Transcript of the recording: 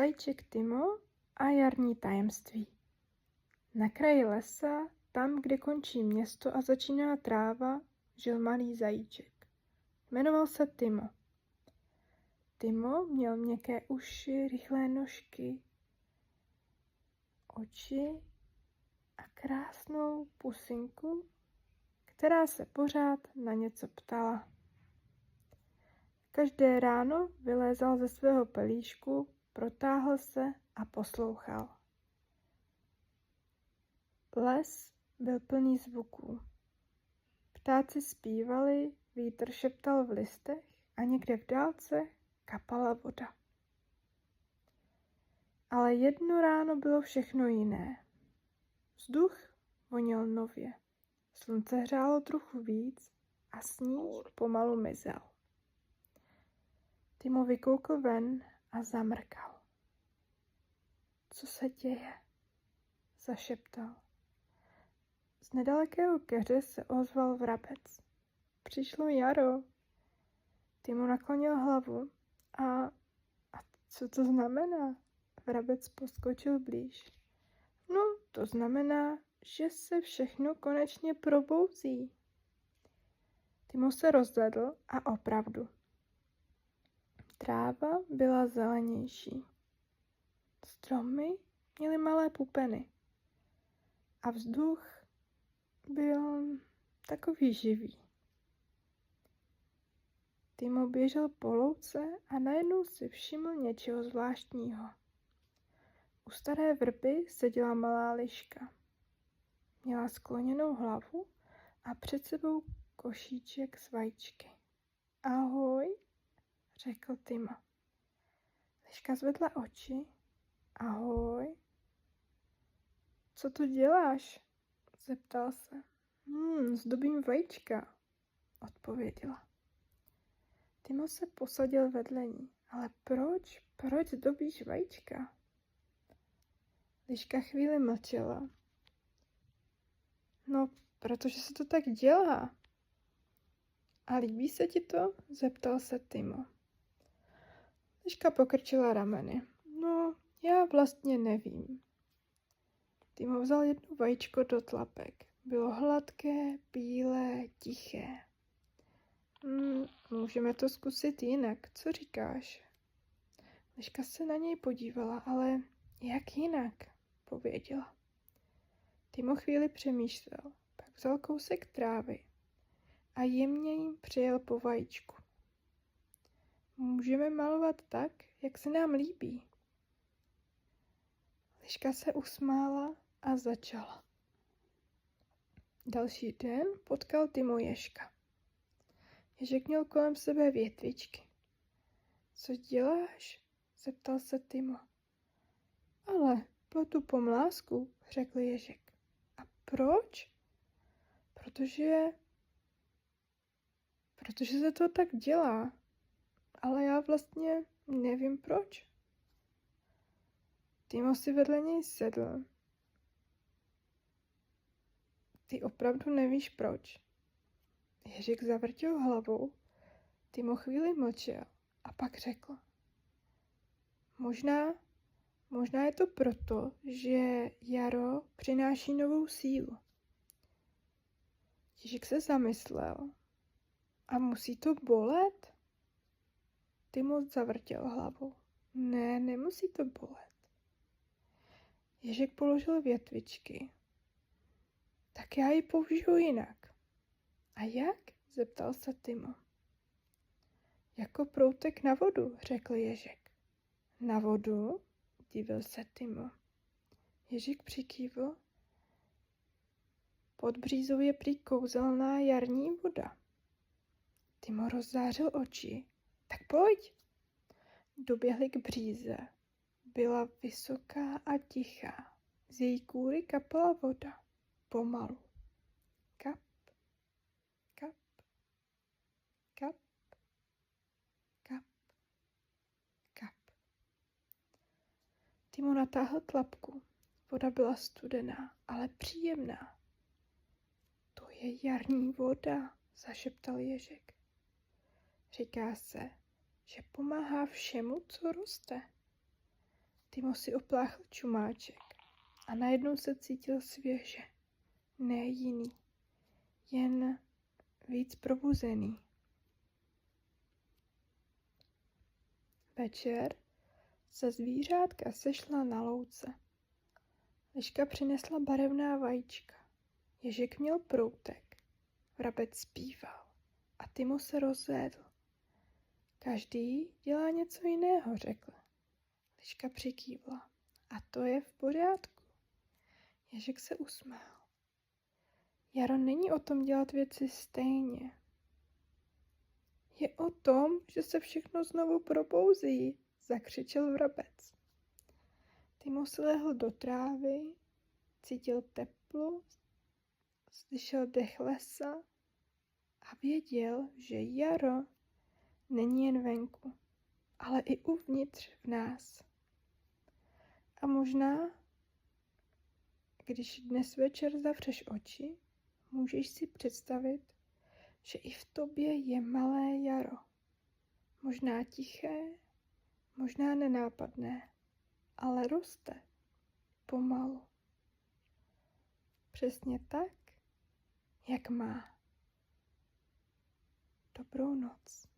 Zajíček Timo a jarní tajemství. Na kraji lesa, tam, kde končí město a začíná tráva, žil malý zajíček. Jmenoval se Timo. Timo měl měkké uši, rychlé nožky, oči a krásnou pusinku, která se pořád na něco ptala. Každé ráno vylézal ze svého pelíšku, protáhl se a poslouchal. Les byl plný zvuků. Ptáci zpívali, vítr šeptal v listech a někde v dálce kapala voda. Ale jedno ráno bylo všechno jiné. Vzduch voněl nově. Slunce hřálo trochu víc a sníh pomalu mizel. Timo vykoukl ven a zamrkal. Co se děje? Zašeptal. Z nedalekého keře se ozval vrabec. Přišlo jaro. Timo naklonil hlavu. A co to znamená? Vrabec poskočil blíž. No, to znamená, že se všechno konečně probouzí. Timo se rozhlédl a opravdu. Tráva byla zelenější. Stromy měly malé pupeny. A vzduch byl takový živý. Timo běžel po louce a najednou si všiml něčeho zvláštního. U staré vrby seděla malá liška. Měla skloněnou hlavu a před sebou košíček s vajíčky. Ahoj, řekl Timo. Liška zvedla oči. Ahoj. Co tu děláš? Zeptal se. Zdobím vajíčka, odpověděla. Timo se posadil vedle ní. Ale proč? Proč zdobíš vajíčka? Liška chvíli mlčela. No, protože se to tak dělá. A líbí se ti to? Zeptal se Timo. Liška pokrčila rameny. No, já vlastně nevím. Timo vzal jedno vajíčko do tlapek. Bylo hladké, bílé, tiché. Můžeme to zkusit jinak, co říkáš? Liška se na něj podívala, ale jak jinak, pověděla. Timo chvíli přemýšlel, pak vzal kousek trávy a jemně jim přijel po vajíčku. Můžeme malovat tak, jak se nám líbí. Liška se usmála a začala. Další den potkal Timo ježka. Ježek měl kolem sebe větvičky. Co děláš? Zeptal se Timo. Ale pletu pomlásku, řekl ježek. A proč? Protože se to tak dělá. Ale já vlastně nevím proč. Timo si vedle něj sedl. Ty opravdu nevíš proč. Ježek zavrtěl hlavou. Timo chvíli mlčel a pak řekl. Možná je to proto, že jaro přináší novou sílu. Ježek se zamyslel. A musí to bolet? Timo zavrtěl hlavou. Ne, nemusí to bolet. Ježek položil větvičky. Tak já ji použiju jinak. A jak? Zeptal se Timo. Jako proutek na vodu, řekl ježek. Na vodu? Divil se Timo. Ježek přikývl. Pod břízou je prý kouzelná jarní voda. Timo rozzářil oči. Tak pojď. Doběhli k bříze. Byla vysoká a tichá. Z její kůry kapala voda. Pomalu. Kap, kap, kap, kap, kap. Timo natáhl tlapku. Voda byla studená, ale příjemná. To je jarní voda, zašeptal ježek. Říká se, že pomáhá všemu, co roste. Timo si opláchl čumáček a najednou se cítil svěže. Ne jiný, jen víc probuzený. Večer se zvířátka sešla na louce. Liška přinesla barevná vajíčka. Ježek měl proutek. Vrabec zpíval a Timo se rozhlédl. Každý dělá něco jiného, řekl. Liška přikývla. A to je v pořádku. Ježek se usmál. Jaro není o tom dělat věci stejně. Je o tom, že se všechno znovu probouzí, zakřičel vrabec. Timo se lehl do trávy, cítil teplo, slyšel dech lesa a věděl, že jaro není jen venku, ale i uvnitř v nás. A možná, když dnes večer zavřeš oči, můžeš si představit, že i v tobě je malé jaro. Možná tiché, možná nenápadné, ale roste pomalu. Přesně tak, jak má. Dobrou noc.